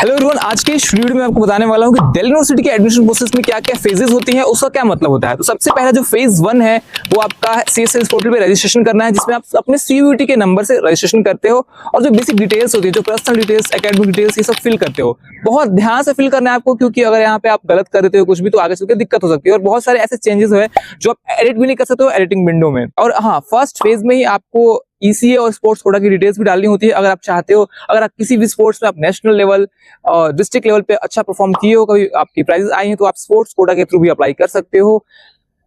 Hello everyone, आज के इस वीडियो में आपको बताने वाला हूं कि दिल्ली यूनिवर्सिटी के एडमिशन प्रोसेस में क्या क्या फेजेस होती हैं, उसका क्या मतलब होता है। तो सबसे पहला जो फेज 1 है वो आपका सीएसएस पोर्टल पे रजिस्ट्रेशन करना है, जिसमें आप अपने सीयूईटी के नंबर से रजिस्ट्रेशन करते हो और जो बेसिक डिटेल्स होती है, जो पर्सनल डिटेल्स, एकेडमिक डिटेल्स, ये सब फिल करते हो। बहुत ध्यान से फिल करना है आपको, क्योंकि अगर यहाँ पे आप गलत कर देते हो कुछ भी तो आगे चलकर दिक्कत हो सकती है। और बहुत सारे ऐसे चेंजेस है जो आप एडिट भी नहीं कर सकते हो एडिटिंग विंडो में। और हाँ, फर्स्ट फेज में ही आपको ईसीए और स्पोर्ट्स कोटा की डिटेल्स भी डालनी होती है अगर आप चाहते हो। अगर आप किसी भी स्पोर्ट्स में आप नेशनल लेवल और डिस्ट्रिक्ट लेवल पे अच्छा परफॉर्म किए हो, कभी आपकी प्राइजेस आई हैं, तो आप स्पोर्ट्स कोटा के थ्रू भी अप्लाई कर सकते हो।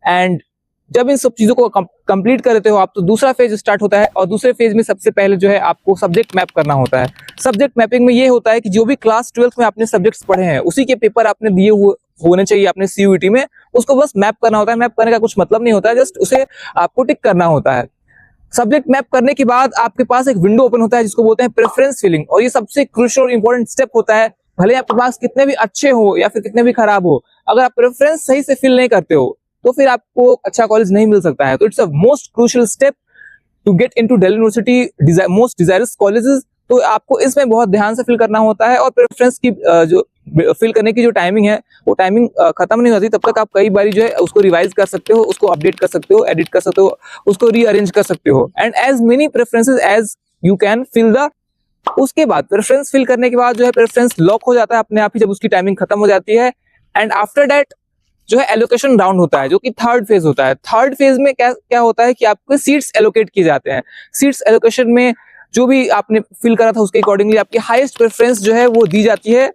एंड जब इन सब चीजों को कंप्लीट कर देते हो आप, तो दूसरा फेज स्टार्ट होता है। और दूसरे फेज में सबसे पहले जो है आपको सब्जेक्ट मैप करना होता है। सब्जेक्ट मैपिंग में ये होता है कि जो भी क्लास 12th में आपने सब्जेक्ट्स पढ़े हैं उसी के पेपर आपने दिए हुए होने चाहिए अपने सीयूईटी में, उसको बस मैप करना होता है। मैप करने का कुछ मतलब नहीं होता है, जस्ट उसे आपको टिक करना होता है। सब्जेक्ट मैप करने के बाद आपके पास एक विंडो ओपन होता है जिसको बोलते हैं प्रेफरेंस फिलिंग, और ये सबसे क्रूशियल और इंपॉर्टेंट स्टेप होता है। भले आपके पास कितने भी अच्छे हो या फिर कितने भी खराब हो, अगर आप प्रेफरेंस सही से फिल नहीं करते हो तो फिर आपको अच्छा कॉलेज नहीं मिल सकता है। तो it's a most crucial step to get into Delhi university most desirous colleges. तो आपको इसमें बहुत ध्यान से फिल करना होता है। और प्रेफरेंस की जो फिल करने की जो टाइमिंग है वो टाइमिंग खत्म नहीं होती, तब तक आप कई बार जो है उसको रिवाइज कर सकते हो, उसको अपडेट कर सकते हो, एडिट कर सकते हो, उसको रीअरेंज कर सकते हो। And as many preferences as you can fill the. उसके बाद प्रेफरेंस फिल करने के बाद जो है प्रेफरेंस लॉक हो जाता है अपने आप ही जब उसकी टाइमिंग खत्म हो जाती है। एंड आफ्टर दैट जो है एलोकेशन राउंड होता है, जो कि थर्ड फेज होता है। थर्ड फेज में क्या क्या होता है कि आपको सीट्स एलोकेट किए जाते हैं। सीट्स एलोकेशन में जो भी आपने फिल करा था उसके अकॉर्डिंगली आपकी हाईएस्ट प्रेफरेंस जो है वो दी जाती है,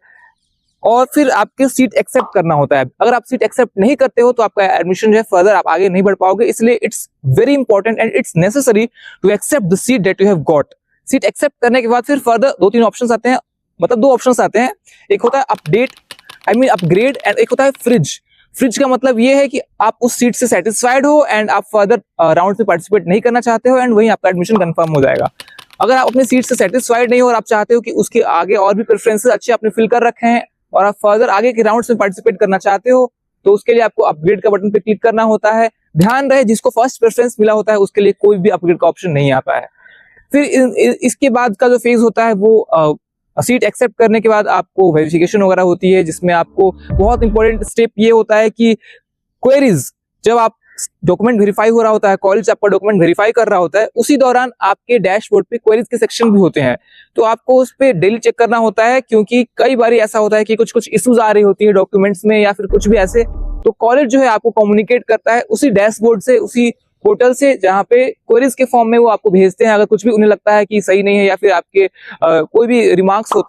और फिर आपके सीट एक्सेप्ट करना होता है। अगर आप सीट एक्सेप्ट नहीं करते हो तो आपका एडमिशन जो है फर्दर आप आगे नहीं बढ़ पाओगे। इसलिए it's very important and it's necessary to accept the seat that you have got. Seat accept करने के बाद फिर फर्दर 2-3 ऑप्शंस आते हैं, मतलब 2 ऑप्शंस आते हैं। एक होता है अपडेट, अपग्रेड, एंड एक होता है फ्रिज। फ्रिज का मतलब ये है कि आप उस सीट से सेटिस्फाइड हो एंड आप फर्दर राउंड में पार्टिसिपेट नहीं करना चाहते हो, एंड वहीं आपका एडमिशन कंफर्म हो जाएगा। अगर आप अपनी सीट से सेटिस्फाइड नहीं हो और आप चाहते हो कि उसके आगे और भी प्रेफरेंसेस अच्छे आपने फिल कर रखे हैं और आप फर्दर आगे के राउंड्स में पार्टिसिपेट करना चाहते हो, तो उसके लिए आपको अपग्रेड का बटन पे क्लिक करना होता है। ध्यान रहे, जिसको फर्स्ट प्रेफरेंस मिला होता है उसके लिए कोई भी अपग्रेड का ऑप्शन नहीं आता है। फिर इसके बाद का जो फेज होता है वो सीट एक्सेप्ट करने के बाद आपको वेरिफिकेशन वगैरह होती है, जिसमें आपको बहुत इंपॉर्टेंट स्टेप ये होता है कि क्वेरीज, जब आप डॉक्यूमेंट वेरीफाई हो रहा होता है, कॉलेज आपका डॉक्यूमेंट वेरीफाई कर रहा होता है, उसी दौरान आपके डैशबोर्ड पे क्वेरीज के सेक्शन भी होते हैं। तो आपको उस पे डेली चेक करना होता है, क्योंकि कई बार ऐसा होता है कि कुछ कुछ इश्यूज आ रही होती है डॉक्यूमेंट्स में या फिर कुछ भी ऐसे। तो कॉलेज जो है आपको कम्युनिकेट करता है उसी डैशबोर्ड से, उसी पोर्टल से, जहाँ पे क्वेरीज के फॉर्म में वो आपको भेजते हैं। अगर कुछ भी उन्हें लगता है कि सही नहीं है या फिर आपके कोई भी रिमार्क्स होते